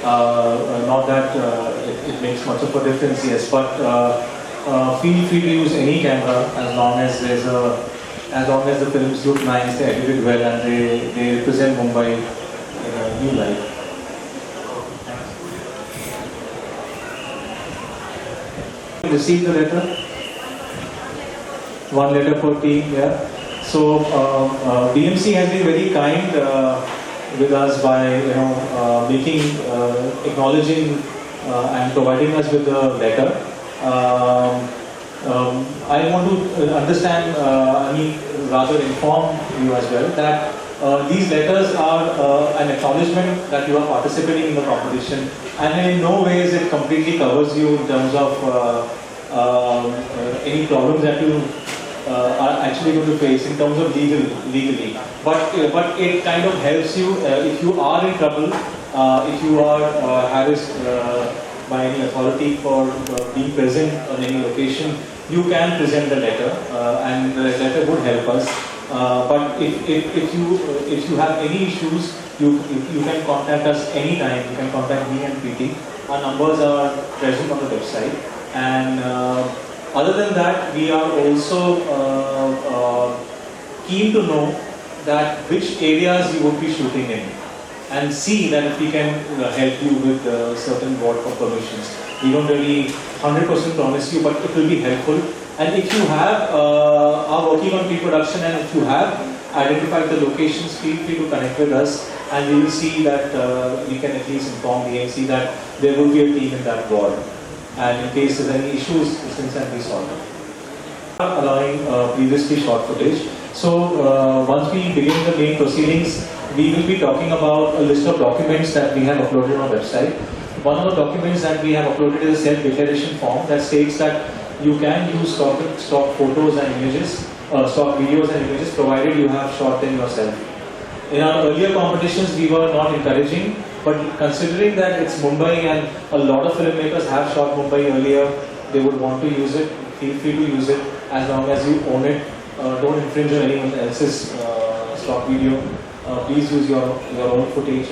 Not that it makes much of a difference, yes, but feel free to use any camera as long as the films look nice, they edit it well, and they represent Mumbai in a new light. Received the letter? One letter per team, yeah. So DMC has been very kind with us by acknowledging and providing us with the letter. I want to understand, rather inform you as well that these letters are an acknowledgement that you are participating in the competition, and in no ways it completely covers you in terms of any problems that you are actually going to face in terms of legally. But it kind of helps you if you are in trouble, if you are harassed by any authority for being present on any location, you can present the letter, and the letter would help us. But if you have any issues, you can contact us anytime. You can contact me and Preeti. Our numbers are present on the website. And other than that, we are also keen to know that which areas you would be shooting in, and see that if we can help you with certain work of permissions. We don't really 100% promise you, but it will be helpful. And if you are working on pre-production, and if you have identified the locations, feel free to connect with us, and we will see that we can at least inform the DMC that there will be a team in that ward. And in case there's any issues, things can be solved. Allowing previously shot footage. So once we begin the main proceedings, we will be talking about a list of documents that we have uploaded on our website. One of the documents that we have uploaded is a self-declaration form that states that you can use stock photos and images, stock videos and images, provided you have shot them yourself. In our earlier competitions, we were not encouraging, but considering that it's Mumbai and a lot of filmmakers have shot Mumbai earlier, they would want to use it. Feel free to use it as long as you own it. Don't infringe on anyone else's stock video. Please use your own footage.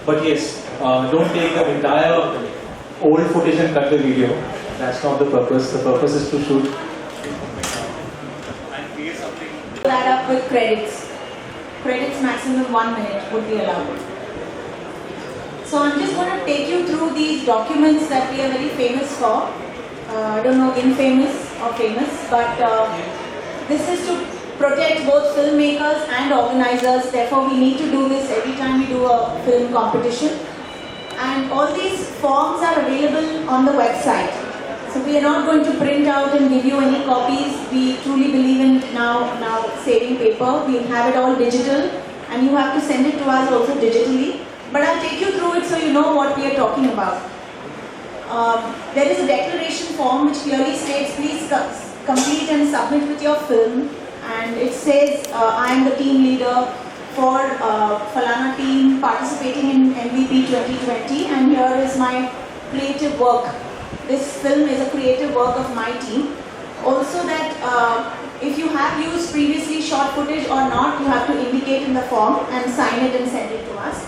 But yes, don't take the entire old footage and cut the video. That's not the purpose. The purpose is to shoot and create something. That up with credits. Credits maximum 1 minute would be allowed. So I'm just going to take you through these documents that we are very famous for. I don't know infamous or famous, but this is to protect both filmmakers and organizers. Therefore, we need to do this every time we do a film competition. And all these forms are available on the website. So we are not going to print out and give you any copies. We truly believe in now saving paper. We have it all digital, and you have to send it to us also digitally. But I'll take you through it so you know what we are talking about. There is a declaration form which clearly states, please complete and submit with your film. And it says, I am the team leader for Falana team participating in MVP 2020, and here is my creative work. This film is a creative work of my team. Also that if you have used previously shot footage or not, you have to indicate in the form and sign it and send it to us.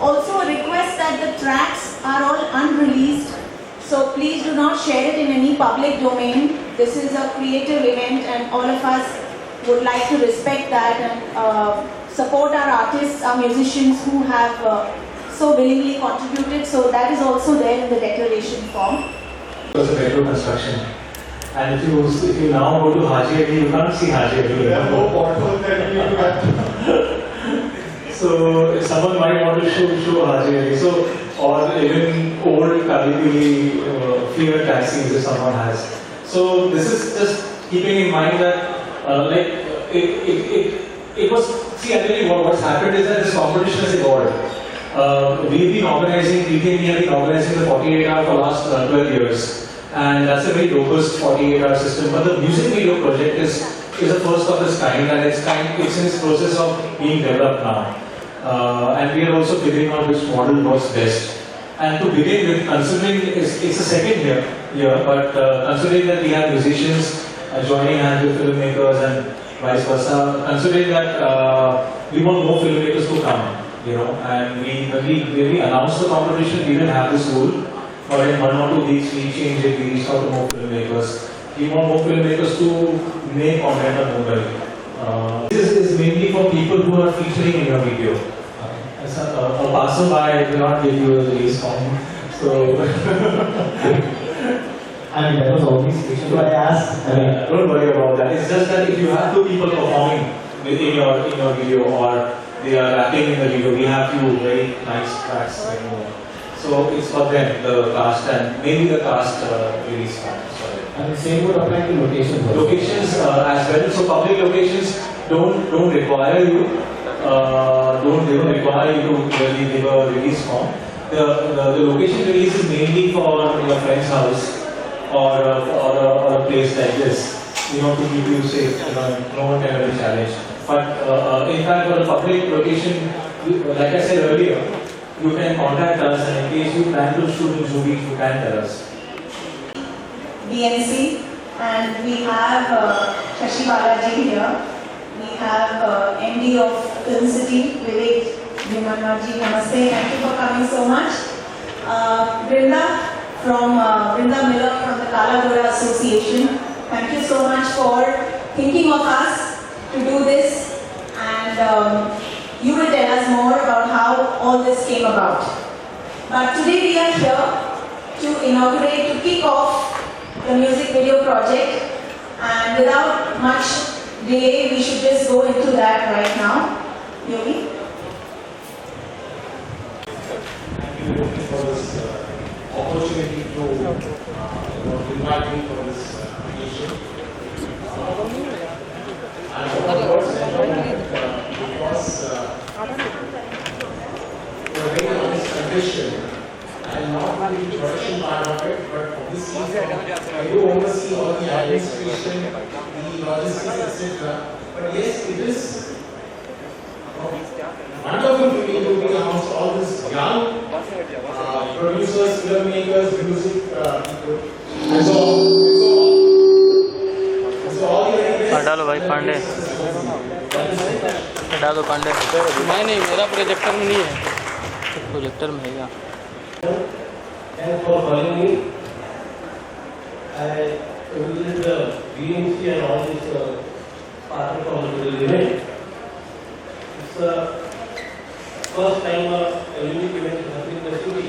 Also a request that the tracks are all unreleased, so please do not share it in any public domain. This is a creative event and all of us would like to respect that and support our artists, our musicians who have so willingly contributed. So that is also there in the declaration form. It was a metro construction. And if you now go to Haji Ali, you can't see Haji Ali. There are no potholes that you need to get. So someone might want to show Haji Ali. So, or even old Kalipili fewer taxis if someone has. So this is just keeping in mind that it was, see, I tell you what's happened is that this competition has evolved. We've been organizing, we have been organizing the 48-hour for the last 12 years. And that's a very robust 48-hour system. But the music video project is a first of its kind, and it's in its process of being developed now. And we are also figuring out which model works best. And to begin with, considering it's the second year, but considering that we have musicians joining hands with filmmakers and vice versa, considering that we want more filmmakers to come. you know, and when we announced the competition, we didn't have this rule, but in 1 or 2 weeks we changed it, we reached out to more filmmakers. We want more filmmakers to make content on mobile. This is mainly for people who are featuring in your video. As a passerby will not give you a release form. So, I mean, that was always so I asked. don't worry about that. It's just that if you have 2 people performing in your video, or they are rapping in the video, we have few very nice tracks. You know. So it's for them, the cast, and maybe the cast release form. Sorry. And the same would apply to locations. Locations as well. So public locations don't require you. They don't require you to really give a release form. The location release is mainly for your friend's house or a place like this. You know, to keep you safe. You know, no one can really challenge. But in fact, for a public location, like I said earlier, you can contact us, and in case you plan to shoot in Zoo Beach, you can tell us. BNC, and we have Shashi Balaji here. We have MD of Film City, Vivek Bhimanarji. Namaste, thank you for coming so much. Brinda Miller from the Kala Ghoda Association. Thank you so much for thinking of us to do this, and you will tell us more about how all this came about. But today we are here to inaugurate, to kick off the music video project, and without much delay we should just go into that right now. Yogi? Thank you for this opportunity to invite me for this occasion. And of course, because a very honest confession, I am not really the production part of it, but obviously I do oversee all the administration, the logistics, etc. But yes, it is wonderful to me to be amongst all these young producers, filmmakers, music people. So all the very best. डालो भाई पांडे हटा दो पांडे मैं नहीं मेरा projector में नहीं है प्रोजेक्टर में है क्या Thanks for calling me. I visited the BMC and all these partners from the event. It's the first time a unique event is happening in the city.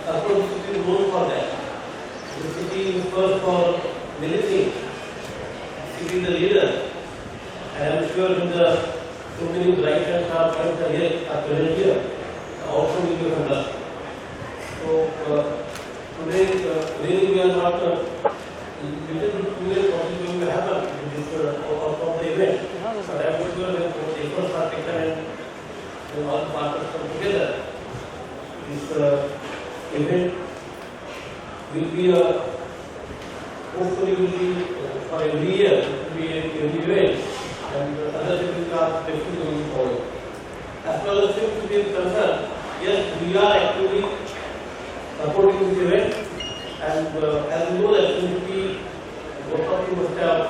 Of course, the city is known for that. The city is first for many things. The city is the leader. And I'm sure when the opening bright and sharp points are present here, the outcome will be fantastic. So today, really we are not little clear what is going to happen in this of the event. But I am sure that the efforts are taken and all the partners come together. This event will be hopefully will be for every year. It will be every event, and other things are definitely going forward. As far as things to be concerned, yes, we are actually supporting this event, and as you know that community, most of you must have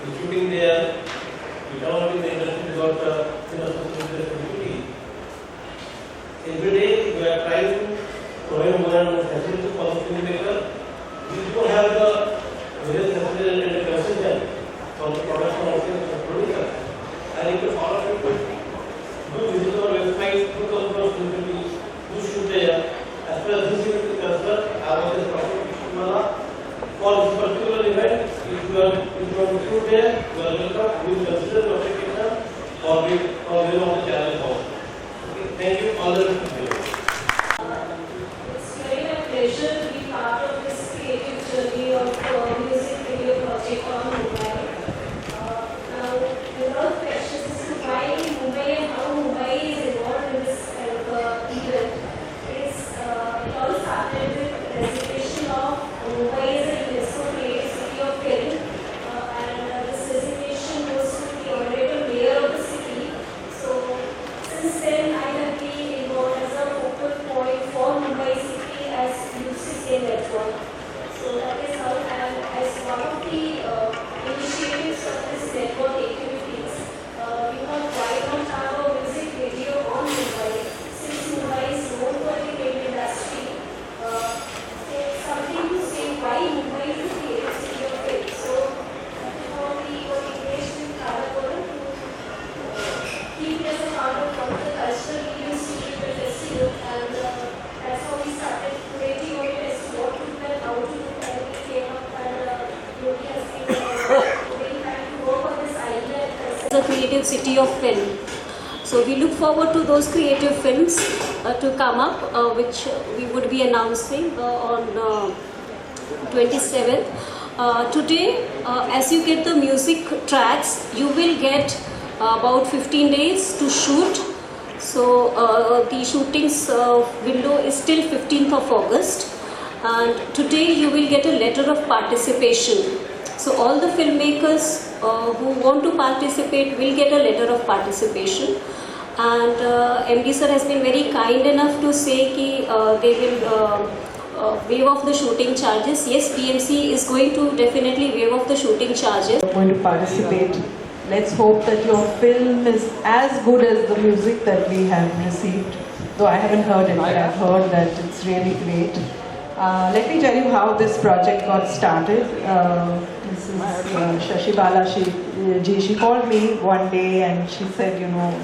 been shooting there, we don't in the industry about the community. Every day we are trying to provide more and more facilities for the filmmaker. We don't have the various facilities and the consultant for the production of the producer. And if you follow it, do visit our website, look up the filmmaker, do shoot there. As far as this event is concerned, I was a proper for this particular event. If you want to shoot there, you are welcome. We will consider the application or we will on the channel also. Okay, thank you all the people. It's very a pleasure to be part of this creative journey of music video project on Mumbai. Now, without questions, as to why Mumbai and how Mumbai is involved in this kind of event. It all started with the designation of Mumbai as a UNESCO creative city of film, and this designation was to the honorable mayor of the city. So creative city of film. So we look forward to those creative films to come up, which we would be announcing on 27th. Today, as you get the music tracks, you will get about 15 days to shoot. So the shootings window is till 15th of August. And today you will get a letter of participation. So all the filmmakers who want to participate will get a letter of participation. And MD sir has been very kind enough to say that they will waive off the shooting charges. Yes, BMC is going to definitely waive off the shooting charges. Going to participate. Let's hope that your film is as good as the music that we have received. Though I haven't heard it, but I've heard that it's really great. Let me tell you how this project got started. This is Shashi Bala. She called me one day and she said,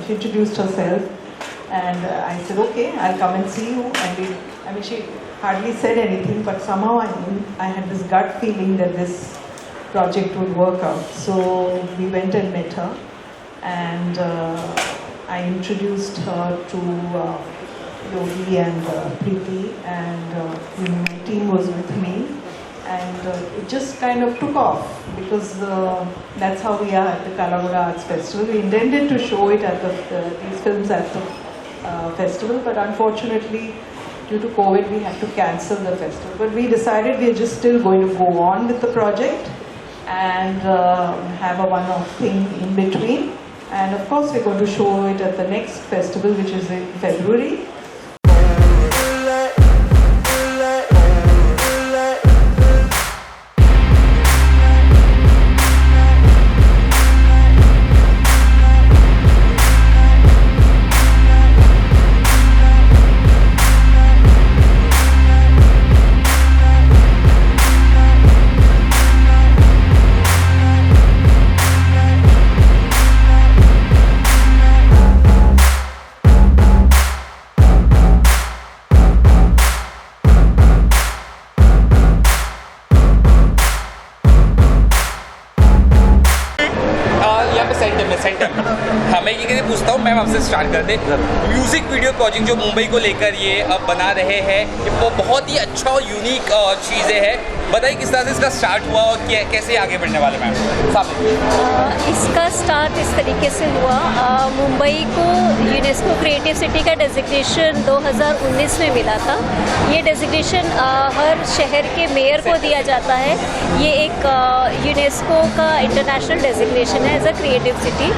she introduced herself. And I said, okay, I'll come and see you. And she hardly said anything, but somehow I had this gut feeling that this project would work out. So we went and met her, and I introduced her to Yogi and Preeti, and my team was with me, and it just kind of took off because that's how we are at the Kalagoda Arts Festival. We intended to show it at these films at the festival, but unfortunately due to COVID we had to cancel the festival. But we decided we're just still going to go on with the project and have a one-off thing in between. And of course we're going to show it at the next festival, which is in February. मैं ये पूछता हूँ, ma'am आपसे start कर दे। Music video project जो मुंबई को लेकर ये अब बना रहे हैं, ये बहुत ही अच्छा और यूनिक चीज़ें हैं। बताइए किस तरह से इसका स्टार्ट हुआ और कैसे आगे बढ़ने वाले मैम? इसका स्टार्ट इस तरीके से हुआ, मुंबई को यूनेस्को क्रिएटिव सिटी का डेजिग्नेशन 2019 में मिला था। ये डेजिग्नेशन हर शहर के मेयर को दिया जाता है। ये एक यूनेस्को का इंटरनेशनल डेजिग्नेशन है एज अ क्रिएटिव सिटी।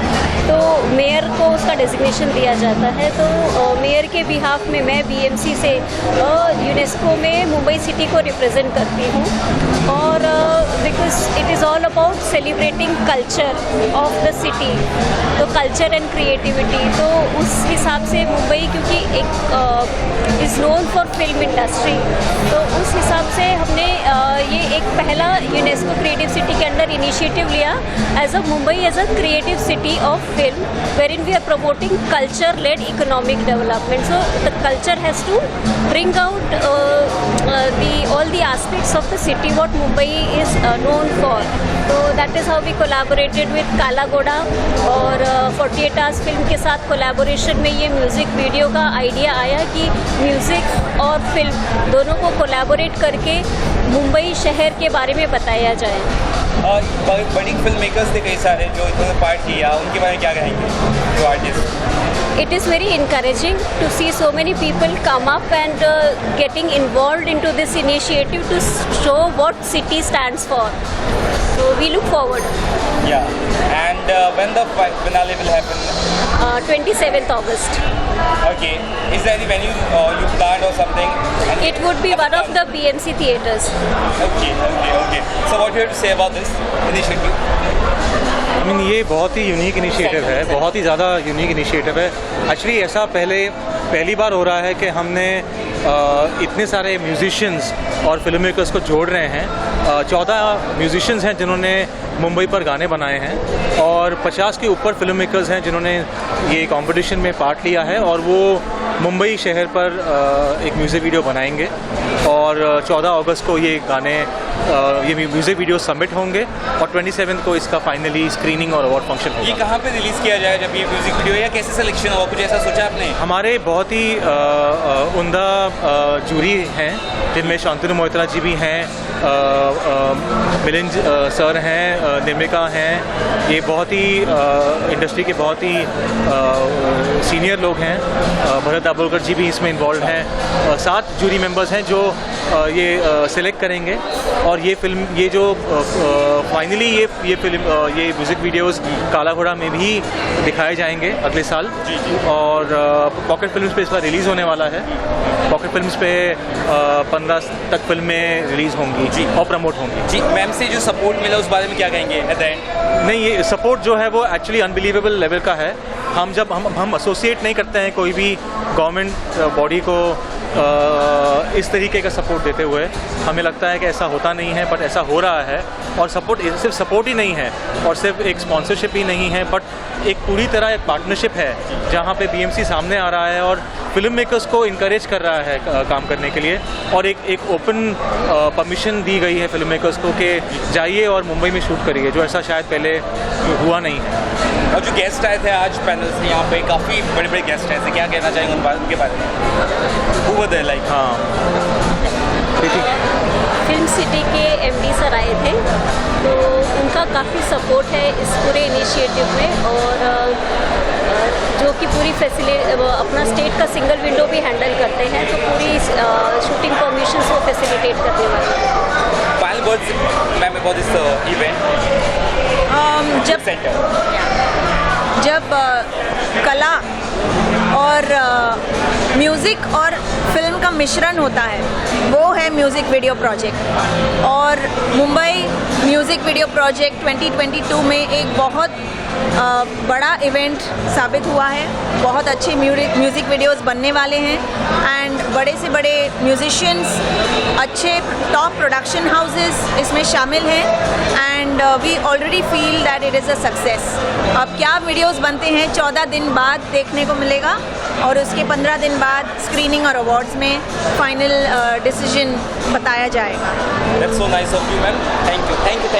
तो मेयर को उसका डेजिग्नेशन दिया जाता है। तो मेयर के बिहाफ में मैं BMC से यूनेस्को में मुंबई सिटी को रिप्रेजेंट करती हूँ। और because it is all about celebrating culture of the city, तो कल्चर एंड क्रिएटिविटी। तो उस हिसाब से मुंबई क्योंकि एक is known for film industry, तो उस हिसाब से हमने ये एक पहला यूनेस्को क्रिएटिव सिटी के अंदर इनिशिएटिव लिया as a Mumbai as a creative city of film, wherein we are promoting culture-led economic development. So the culture has to bring out all the aspects of the city what Mumbai is known for. So that is how we collaborated with Kalagoda और 48 Hours film के साथ collaboration में ये music video का idea आया कि music और film दोनों को कोलैबोरेट करके मुंबई शहर के बारे में बताया जाए। बड़ी फिल्म मेकर्स थे कई सारे जो इन्होंने पार्ट किया, उनके बारे में क्या कहेंगे जो artist? It is very encouraging to see so many people come up and getting involved into this initiative to show what city stands for. So we look forward. Yeah. And when the finale will happen? 27th August. Okay. Is there any venue you planned or something? It would be one of the BMC theatres. Okay. So what do you have to say about this initiative? ये बहुत ही unique initiative है, बहुत ही ज़्यादा unique initiative है। Actually ऐसा पहली बार हो रहा है कि हमने इतने सारे म्यूजिशियंस और फिल्म मेकर्स को जोड़ रहे हैं। 14 म्यूजिशियंस हैं जिन्होंने मुंबई पर गाने बनाए हैं और 50 के ऊपर फिल्म मेकर्स हैं जिन्होंने ये कंपटीशन में पार्ट लिया है और वो मुंबई शहर पर एक म्यूज़िक वीडियो बनाएंगे और 14 अगस्त को ये गाने ये म्यूज़िक वीडियो सबमिट होंगे और 27 को इसका फाइनली स्क्रीनिंग और अवार्ड फंक्शन ये होगा। कहाँ पे रिलीज़ किया जाएगा जब ये म्यूज़िक वीडियो, या कैसे सिलेक्शन होगा, कुछ ऐसा सोचा आपने? हमारे बहुत ही उम्दा जूरी हैं, जिनमें शांतनु मोहित्रा जी भी हैं, मिलिंद सर हैं, निर्मिका हैं, ये बहुत ही इंडस्ट्री के बहुत ही सीनियर लोग हैं, भरत दाभोलकर जी भी इसमें इन्वॉल्व हैं। 7 जूरी मेंबर्स हैं जो ये सिलेक्ट करेंगे और ये फिल्म, ये जो फाइनली ये फिल्म, ये म्यूज़िक वीडियोस काला घोड़ा में भी दिखाए जाएंगे अगले साल। और पॉकेट फिल्म्स पे इसका रिलीज़ होने वाला है। पॉकेट फिल्म्स पे 15 तक फिल्में रिलीज़ होंगी और प्रमोट होंगी। जी, मैम से जो सपोर्ट मिला उस बारे में क्या कहेंगे एट द एंड? नहीं, ये सपोर्ट जो है वो एक्चुअली अनबिलीवेबल लेवल का है। हम जब हम एसोसिएट नहीं करते हैं कोई भी गवर्नमेंट बॉडी को इस तरीके का सपोर्ट देते हुए, हमें लगता है कि ऐसा होता नहीं है, बट ऐसा हो रहा है। और सपोर्ट सिर्फ सपोर्ट ही नहीं है और सिर्फ एक स्पॉन्सरशिप ही नहीं है, बट एक पूरी तरह एक पार्टनरशिप है जहाँ पे बीएमसी सामने आ रहा है और फिल्म मेकर्स को इनकरेज कर रहा है काम करने के लिए, और एक ओपन परमिशन दी गई है फिल्म मेकर्स को कि जाइए और मुंबई में शूट करिए, जो ऐसा शायद पहले हुआ नहीं है। और जो गेस्ट आए थे आज पैनल से यहाँ पे, काफ़ी बड़े बड़े गेस्ट आए थे, क्या कहना चाहेंगे उनके बारे में? वो बताए लाइक। हाँ, फिल्म सिटी के एमडी सर आए थे, तो उनका काफ़ी सपोर्ट है इस पूरे इनिशिएटिव में, और जो कि पूरी अपना स्टेट का सिंगल विंडो भी हैंडल करते हैं, तो पूरी शूटिंग परमिशंस वो फैसिलिटेट करने वाले हैं। Final words ma'am about this event? जब कला और म्यूज़िक और फिल्म का मिश्रण होता है, वो है म्यूज़िक वीडियो प्रोजेक्ट। और मुंबई म्यूज़िक वीडियो प्रोजेक्ट 2022 में एक बहुत बड़ा इवेंट साबित हुआ है। बहुत अच्छे म्यूज़िक वीडियोस बनने वाले हैं एंड बड़े से बड़े म्यूजिशियंस, अच्छे टॉप प्रोडक्शन हाउसेस इसमें शामिल हैं and we already feel that it is a success. अब क्या वीडियोस बनते हैं 14 दिन बाद देखने को मिलेगा और उसके 15 दिन बाद स्क्रीनिंग और अवार्ड्स में फाइनल डिसीजन बताया जाएगा। That's so nice of you, ma'am. Thank you.